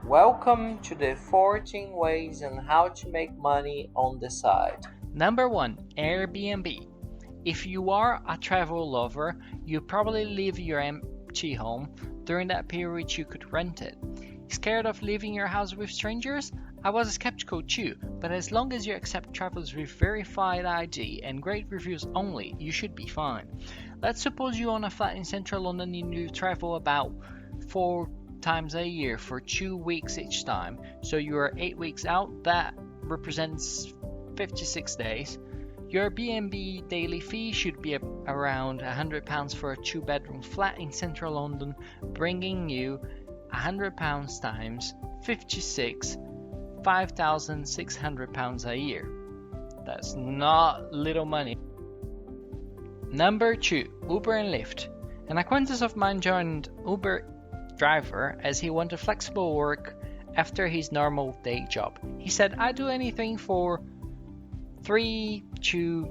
Welcome to the 14 ways on how to make money on the side. Number 1. Airbnb. If you are a travel lover, you probably leave your empty home. During that period, you could rent it. Scared of leaving your house with strangers? I was skeptical too, but as long as you accept travelers with verified ID and great reviews only, you should be fine. Let's suppose you own a flat in central London and you travel about 4 times a year for 2 weeks each time. So you are 8 weeks out, that represents 56 days. Your B&B daily fee should be around £100 for a 2-bedroom flat in central London, bringing you £100 times 56, £5,600 a year. That's not little money. Number 2. Uber and Lyft. An acquaintance of mine joined Uber driver as he wanted flexible work after his normal day job. He said, I do anything for 3 to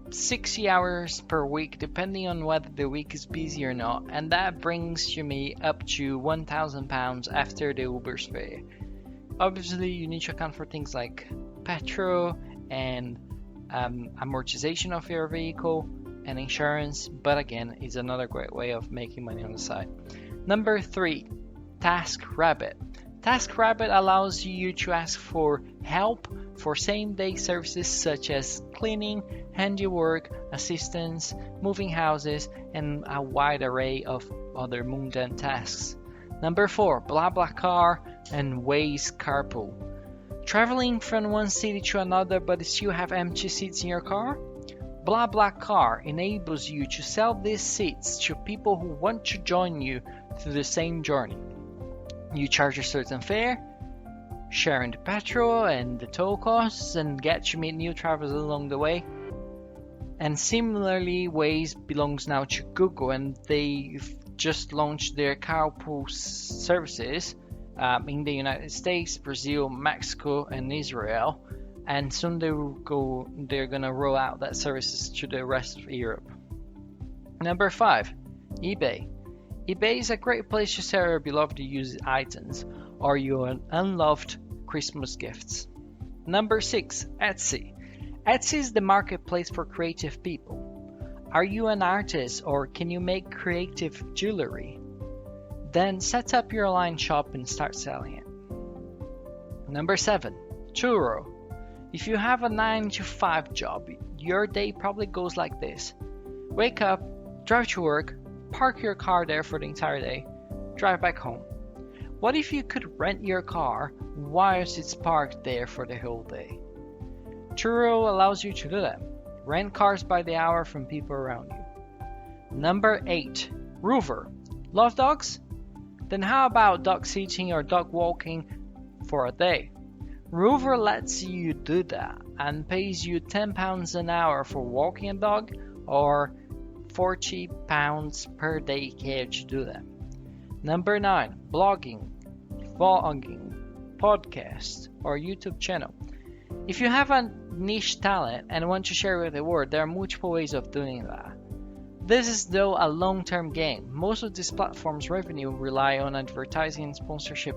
60 hours per week depending on whether the week is busy or not, and that brings me up to £1,000 after the Uber's fee. Obviously you need to account for things like petrol and amortization of your vehicle and insurance, but again, it's another great way of making money on the side. Number 3. TaskRabbit. TaskRabbit allows you to ask for help for same-day services such as cleaning, handiwork, assistance, moving houses, and a wide array of other mundane tasks. Number 4. Blablacar and Waze Carpool. Traveling from one city to another but still have empty seats in your car? Blablacar enables you to sell these seats to people who want to join you through the same journey. You charge a certain fare, sharing the petrol and the toll costs, and get to meet new travelers along the way. And similarly, Waze belongs now to Google, and they've just launched their Carpool services in the United States, Brazil, Mexico, and Israel. And soon they're gonna roll out that services to the rest of Europe. Number 5. eBay. eBay is a great place to sell your beloved used items or your unloved Christmas gifts. Number 6. Etsy. Etsy is the marketplace for creative people. Are you an artist or can you make creative jewelry? Then set up your online shop and start selling it. Number 7. Turo. If you have a 9 to 5 job, your day probably goes like this. Wake up, drive to work, park your car there for the entire day, drive back home. What if you could rent your car whilst it's parked there for the whole day? Turo allows you to do that. Rent cars by the hour from people around you. Number 8. Rover. Love dogs? Then how about dog sitting or dog walking for a day? Rover lets you do that and pays you £10 an hour for walking a dog or £40 per day care to do that. Number 9. Blogging, vlogging, podcast, or YouTube channel. If you have a niche talent and want to share with the world, there are multiple ways of doing that. This is though a long-term game. Most of these platforms' revenue rely on advertising and sponsorship,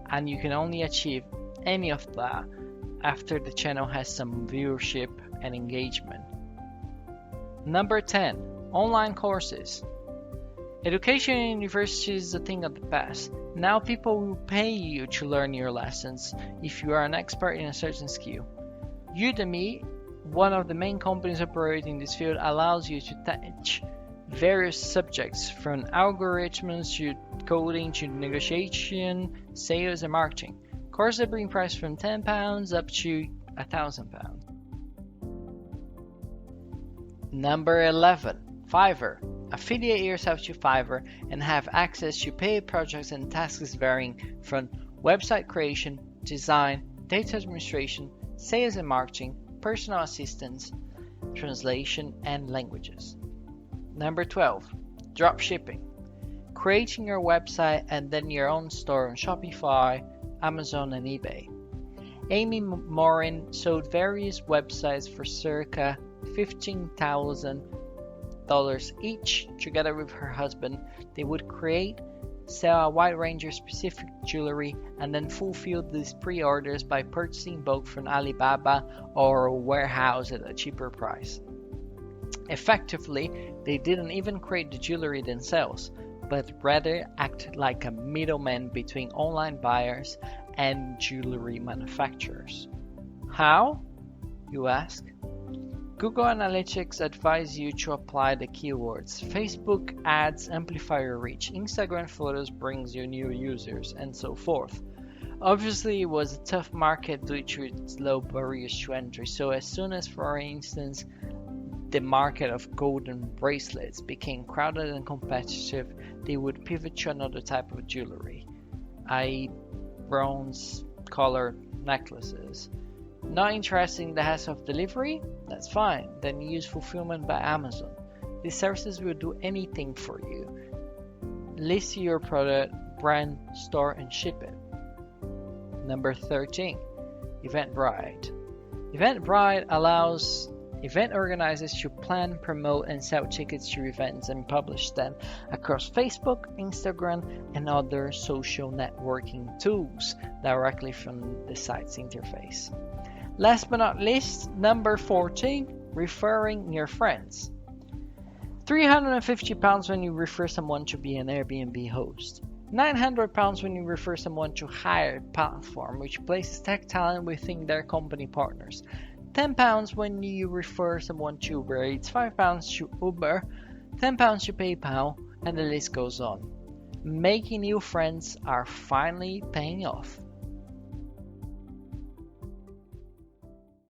and you can only achieve any of that after the channel has some viewership and engagement. Number 10. Online courses. Education in university is a thing of the past. Now people will pay you to learn your lessons if you are an expert in a certain skill. Udemy, one of the main companies operating in this field, allows you to teach various subjects from algorithms to coding to negotiation, sales, and marketing. Courses bring price from £10 up to £1,000. Number 11. Fiverr. Affiliate yourself to Fiverr and have access to paid projects and tasks varying from website creation, design, data administration, sales and marketing, personal assistance, translation, and languages. Number 12. Dropshipping. Creating your website and then your own store on Shopify, Amazon, and eBay. Amy Morin sold various websites for circa $15,000 each. Together with her husband, they would create sell a wide range of specific jewelry, and then fulfill these pre-orders by purchasing bulk from Alibaba or a warehouse at a cheaper price. Effectively, they didn't even create the jewelry themselves, but rather acted like a middleman between online buyers and jewelry manufacturers. How? You ask? Google Analytics advise you to apply the keywords. Facebook ads amplify your reach. Instagram photos brings you new users, and so forth. Obviously, it was a tough market due to its low barriers to entry. So as soon as, for instance, the market of golden bracelets became crowded and competitive, they would pivot to another type of jewelry, i.e. bronze-colored necklaces. Not interested in the hassle of delivery? That's fine, then use fulfillment by Amazon. These services will do anything for you. List your product, brand, store, and ship it. Number 13, Eventbrite. Eventbrite allows event organizers to plan, promote, and sell tickets to events and publish them across Facebook, Instagram, and other social networking tools directly from the site's interface. Last but not least, number 14, referring your friends. £350 when you refer someone to be an Airbnb host. £900 when you refer someone to hire a platform which places tech talent within their company partners. £10 when you refer someone to Uber Eats, £5 to Uber, £10 to PayPal, and the list goes on. Making new friends are finally paying off.